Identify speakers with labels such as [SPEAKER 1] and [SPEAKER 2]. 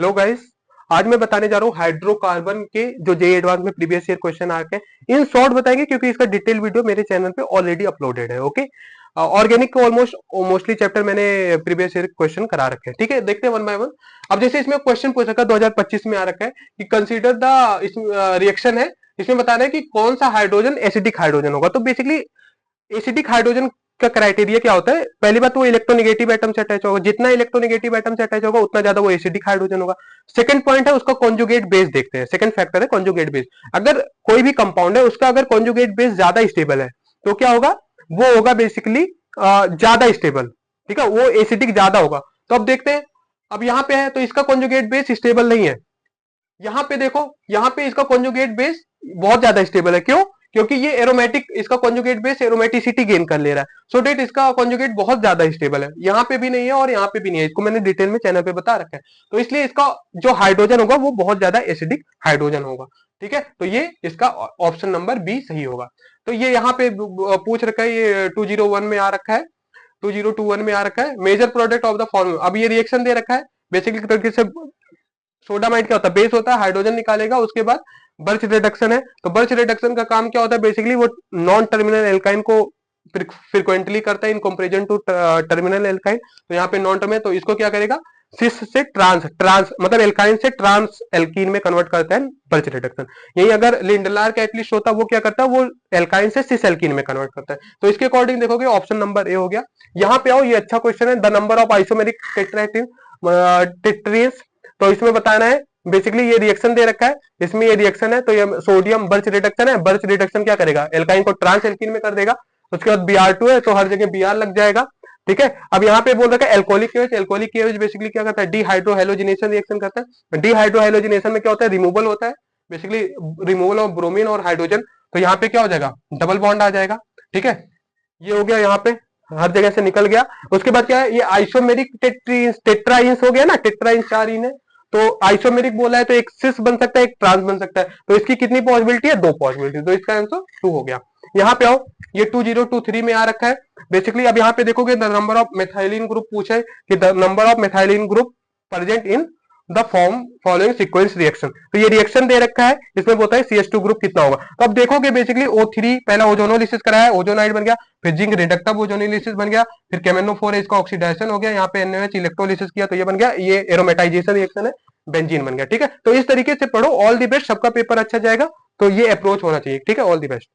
[SPEAKER 1] Hello guys. आज मैं बताने जा रहा हूँ हाइड्रोकार्बन के जो जेईई एडवांस में प्रीवियस ईयर क्वेश्चन आ रखे हैं, इन शॉर्ट बताएंगे क्योंकि इसका डिटेल वीडियो मेरे चैनल पे ऑलरेडी अपलोडेड है। ओके, ऑर्गेनिक को ऑलमोस्ट मोस्टली चैप्टर मैंने प्रीवियस ईयर क्वेश्चन करा रखे हैं। ठीक है, देखते हैं वन बाय वन। अब जैसे इसमें क्वेश्चन पूछ रखा है 2025 में आ रखा है कि कंसीडर द रिएक्शन है। इसमें बताना है कि कौन सा हाइड्रोजन एसिडिक हाइड्रोजन होगा। तो बेसिकली एसिडिक हाइड्रोजन का क्राइटेरिया क्या होता है? पहली बात तो वो इलेक्ट्रोनेगेटिव एटम से अटैच होगा, जितना इलेक्ट्रोनेगेटिव एटम से अटैच होगा उतना ज्यादा वो एसिडिक हाइड्रोजन होगा। सेकंड पॉइंट है उसका कॉन्जुगेट बेस देखते हैं। सेकंड फैक्टर है कॉन्जुगेट बेस। अगर कोई भी कंपाउंड है उसका अगर कॉन्जुगेट बेस ज्यादा स्टेबल है तो क्या होगा? वो होगा बेसिकली ज्यादा स्टेबल। ठीक है, वो एसिडिक ज्यादा होगा। तो अब देखते हैं, अब यहाँ पे है तो इसका कॉन्जुगेट बेस स्टेबल नहीं है। यहाँ पे देखो, यहाँ पे इसका कॉन्जुगेट बेस बहुत ज्यादा स्टेबल है। क्यों? क्योंकि ये एरोमेटिक, इसका कॉन्जुगेट बेस एरोमेटिसिटी गेन कर ले रहा है। सो डेट इसका कॉन्जुगेट बहुत ज्यादा स्टेबल है। यहाँ पे भी नहीं है और यहाँ पे भी नहीं है, इसको मैंने डिटेल में चैनल पे बता रखा है। तो इसलिए इसका जो हाइड्रोजन होगा वो बहुत ज्यादा एसिडिक हाइड्रोजन होगा। ठीक है, तो ये इसका ऑप्शन नंबर बी सही होगा। तो ये यहाँ पे पूछ रखा है, ये 201 में आ रखा है, 2021 में आ रखा है, major product of the formula. अब ये रिएक्शन दे रखा है बेसिकली तरीके से। सोडामाइड क्या होता है? बेस होता है, हाइड्रोजन निकालेगा, उसके बाद बर्च रिडक्शन है। तो बर्च रिडक्शन का काम क्या होता है? बेसिकली वो नॉन टर्मिनल एल्काइन को फ्रिक्वेंटली करता है in comparison to terminal alkyne. तो यहाँ पे नॉन टर्मिनल, तो इसको क्या करेगा? सिस से ट्रांस ट्रांस मतलब एल्काइन से ट्रांस एल्कीन में कन्वर्ट करता है बर्च रिडक्शन। यही अगर लिंडलार कैटलिस्ट होता वो क्या करता है? वो एल्काइन से सिस एल्कीन में कन्वर्ट करता है। तो इसके अकॉर्डिंग देखोगे ऑप्शन नंबर ए हो गया। यहाँ पे आओ, ये अच्छा क्वेश्चन है, द नंबर ऑफ आइसोमेरिक टेट्राएटीन। तो इसमें बताना है बेसिकली ये रिएक्शन दे रखा है, इसमें ये रिएक्शन है तो ये सोडियम बर्च रिडक्शन है। बर्च रिडक्शन क्या करेगा? एल्काइन को ट्रांस एल्कीन में कर देगा। उसके बाद Br2 है तो हर जगह Br लग जाएगा। ठीक है, अब यहाँ पे बोल रखा है alcoholic cage. Alcoholic cage basically क्या करता है? डीहाइड्रोहेलोजिनेशन रिएक्शन करता है। डीहाइड्रोहेलोजिनेशन में क्या होता है? रिमूवल होता है, बेसिकली रिमूवल ऑफ ब्रोमीन और हाइड्रोजन। तो यहाँ पे क्या हो जाएगा? डबल बॉन्ड आ जाएगा। ठीक है, ये हो गया, यहाँ पे हर जगह से निकल गया। उसके बाद क्या है? ये आइसोमेरिक टेट्राइंस हो गया ना, टेट्राइंस 4 इन है। तो आइसोमेरिक बोला है तो एक सिस बन सकता है, एक ट्रांस बन सकता है। तो इसकी कितनी पॉसिबिलिटी है? 2 पॉसिबिलिटी। तो इसका आंसर 2 हो गया। यहाँ पे आओ, ये 2023 में आ रखा है बेसिकली। अब यहाँ पे देखोगे the number of methylene group पूछा है कि the number of methylene group present in the form following sequence reaction. तो ये रिएक्शन दे रखा है, इसमें बोलता है CH2 ग्रुप कितना होगा। तो अब देखोगे बेसिकली O3 पहला ओजोनोलिसिस कराया, ओजोनाइड बन गया, फिर जिंक रिडक्टिव ओजोनोलिसिस बन गया, फिर केमेनो4 है, इसका ऑक्सीडेशन हो गया, यहाँ पे NaOH इलेक्ट्रोलिसिस किया तो ये बन गया, ये एरोमेटाइजेशन रिएक्शन है, बेंजीन बन गया। ठीक है, तो इस तरीके से पढ़ो। ऑल द बेस्ट, सबका पेपर अच्छा जाएगा। तो ये अप्रोच होना चाहिए। ठीक है, ऑल द बेस्ट।